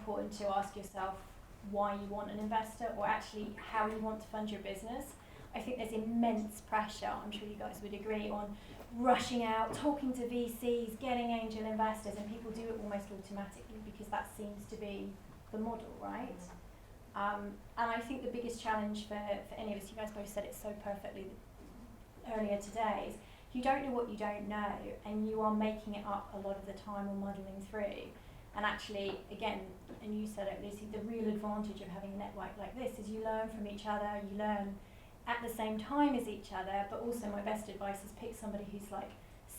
important to ask yourself why you want an investor, or actually how you want to fund your business. I think there's immense pressure, I'm sure you guys would agree, on rushing out, talking to VCs, getting angel investors, and people do it almost automatically because that seems to be the model, right? And I think the biggest challenge for any of us, you guys both said it so perfectly earlier today, is you don't know what you don't know, and you are making it up a lot of the time or muddling through. And actually, again, and you said it, Lucy, the real advantage of having a network like this is you learn from each other, you learn at the same time as each other, but also my best advice is pick somebody who's like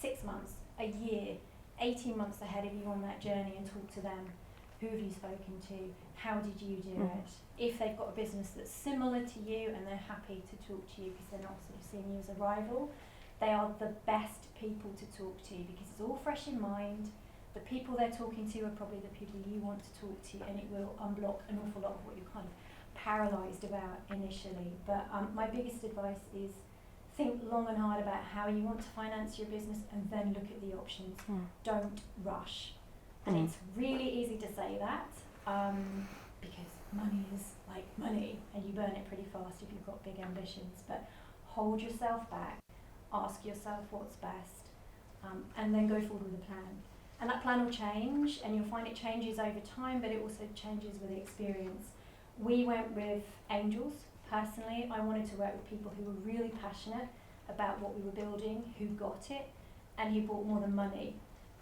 6 months, a year, 18 months ahead of you on that journey and talk to them. Who have you spoken to? How did you do it? If they've got a business that's similar to you and they're happy to talk to you because they're not sort of seeing you as a rival, they are the best people to talk to because it's all fresh in mind. The people they're talking to are probably the people you want to talk to, and it will unblock an awful lot of what you're kind of paralysed about initially. But my biggest advice is think long and hard about how you want to finance your business and then look at the options. Don't rush. And it's really easy to say that because money is like money and you burn it pretty fast if you've got big ambitions. But hold yourself back, ask yourself what's best, and then go forward with a plan. And that plan will change, and you'll find it changes over time, but it also changes with experience. We went with angels. Personally, I wanted to work with people who were really passionate about what we were building, who got it, and who brought more than money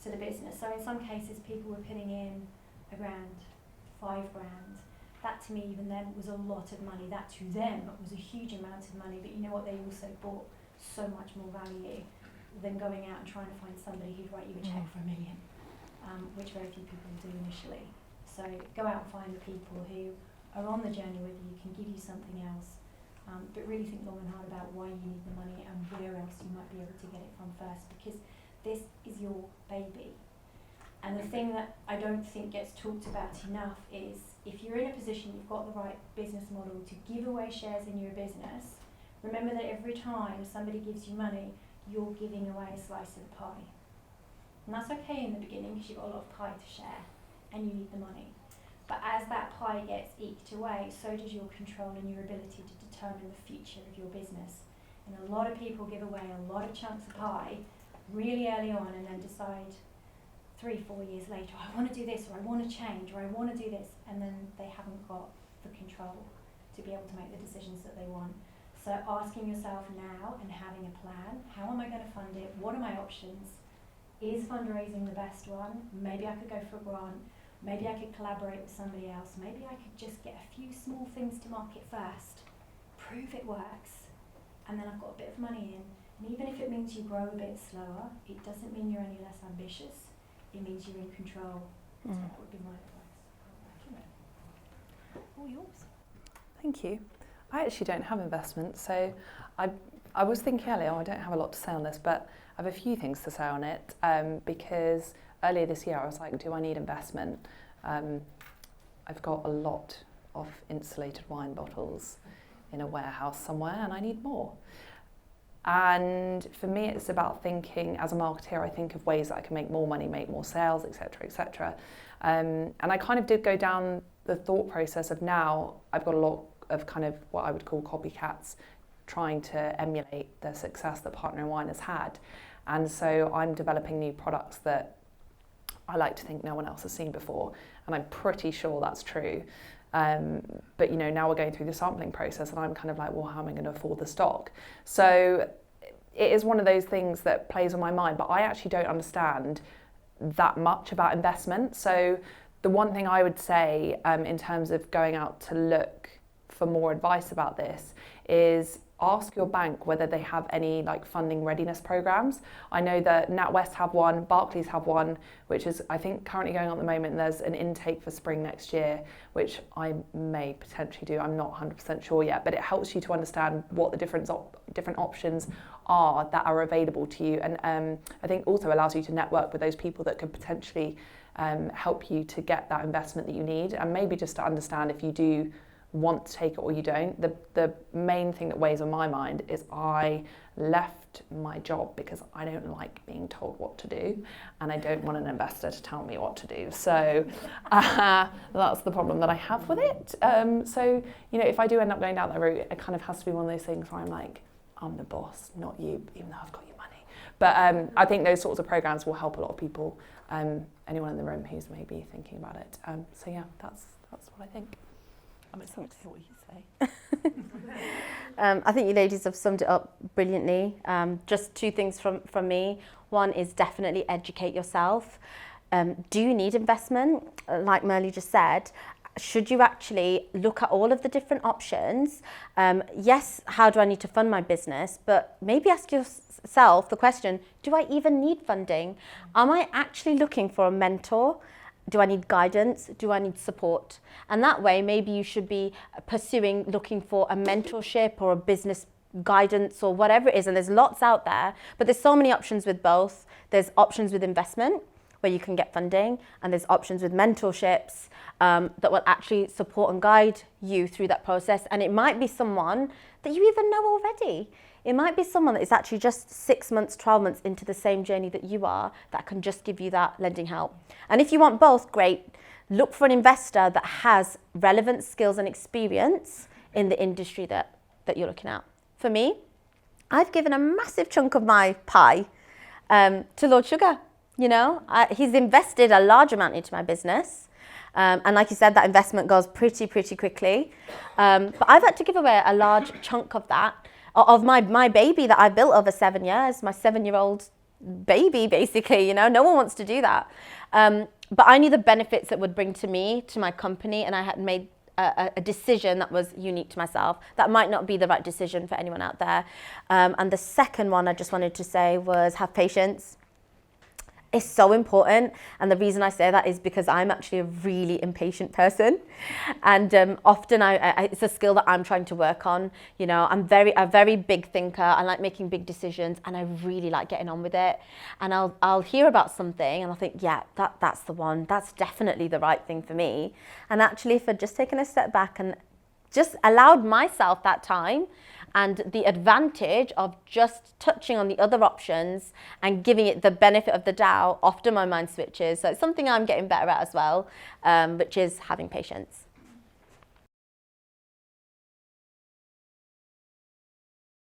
to the business. So in some cases, people were putting in £1,000, £5,000. That to me, even then, was a lot of money. That to them was a huge amount of money, but you know what, they also brought so much more value than going out and trying to find somebody who'd write you a cheque for £1 million, which very few people do initially. So go out and find the people who are on the journey with you, can give you something else, but really think long and hard about why you need the money and where else you might be able to get it from first, because this is your baby. And the thing that I don't think gets talked about enough is if you're in a position, you've got the right business model to give away shares in your business, remember that every time somebody gives you money, you're giving away a slice of the pie. And that's okay in the beginning because you've got a lot of pie to share and you need the money. But as that pie gets eked away, so does your control and your ability to determine the future of your business. And a lot of people give away a lot of chunks of pie really early on and then decide 3-4 years later, I want to do this, or I want to change, or I want to do this, and then they haven't got the control to be able to make the decisions that they want. So asking yourself now and having a plan, how am I going to fund it? What are my options? Is fundraising the best one? Maybe I could go for a grant. Maybe I could collaborate with somebody else. Maybe I could just get a few small things to market first, prove it works, and then I've got a bit of money in. And even if it means you grow a bit slower, it doesn't mean you're any less ambitious. It means you're in control. So that would be my advice. All yours. Thank you. I actually don't have investments, so I was thinking earlier, I don't have a lot to say on this, but I have a few things to say on it because earlier this year I was like, do I need investment? I've got a lot of insulated wine bottles in a warehouse somewhere and I need more. And for me, it's about thinking, as a marketeer, I think of ways that I can make more money, make more sales, etc., etc. And I kind of did go down the thought process of now I've got a lot of kind of what I would call copycats trying to emulate the success that Partner in Wine has had. And so I'm developing new products that I like to think no one else has seen before. And I'm pretty sure that's true. But you know, now we're going through the sampling process and I'm kind of like, well, how am I going to afford the stock? So it is one of those things that plays on my mind, but I actually don't understand that much about investment. So the one thing I would say in terms of going out to look for more advice about this is ask your bank whether they have any like funding readiness programs. I know that NatWest have one, Barclays have one, which is I think currently going on at the moment. There's an intake for spring next year, which I may potentially do. I'm not 100% sure yet, but it helps you to understand what the different options are that are available to you, and I think also allows you to network with those people that could potentially help you to get that investment that you need, and maybe just to understand if you do want to take it or you don't. The main thing that weighs on my mind is I left my job because I don't like being told what to do, and I don't want an investor to tell me what to do. So that's the problem that I have with it. So, you know, if I do end up going down that route, it kind of has to be one of those things where I'm like, I'm the boss, not you, even though I've got your money. But I think those sorts of programs will help a lot of people, anyone in the room who's maybe thinking about it. So yeah, that's what I think. I'm excited to hear what you say. I think you ladies have summed it up brilliantly. Just two things from me. One is definitely educate yourself. Do you need investment? Like Merlie just said, should you actually look at all of the different options? Yes, how do I need to fund my business? But maybe ask yourself the question, do I even need funding? Am I actually looking for a mentor? Do I need guidance? Do I need support? And that way, maybe you should be looking for a mentorship or a business guidance or whatever it is. And there's lots out there, but there's so many options with both. There's options with investment where you can get funding, and there's options with mentorships that will actually support and guide you through that process. And it might be someone that you even know already. It might be someone that is actually just 6 months, 12 months into the same journey that you are, that can just give you that lending help. And if you want both, great. Look for an investor that has relevant skills and experience in the industry that you're looking at. For me, I've given a massive chunk of my pie to Lord Sugar. You know, he's invested a large amount into my business. And like you said, that investment goes pretty quickly. But I've had to give away a large chunk of that, of my baby that I built over 7 years, my 7-year-old baby, basically, you know, no one wants to do that. But I knew the benefits it would bring to me, to my company, and I had made a decision that was unique to myself. That might not be the right decision for anyone out there. And the second one I just wanted to say was have patience. It's so important, and the reason I say that is because I'm actually a really impatient person, and often it's a skill that I'm trying to work on. You know, I'm a very big thinker. I like making big decisions, and I really like getting on with it. And I'll hear about something, and I'll think, yeah, that's the one. That's definitely the right thing for me. And actually, for just taking a step back and just allowed myself that time and the advantage of just touching on the other options and giving it the benefit of the doubt, often my mind switches. So it's something I'm getting better at as well, which is having patience.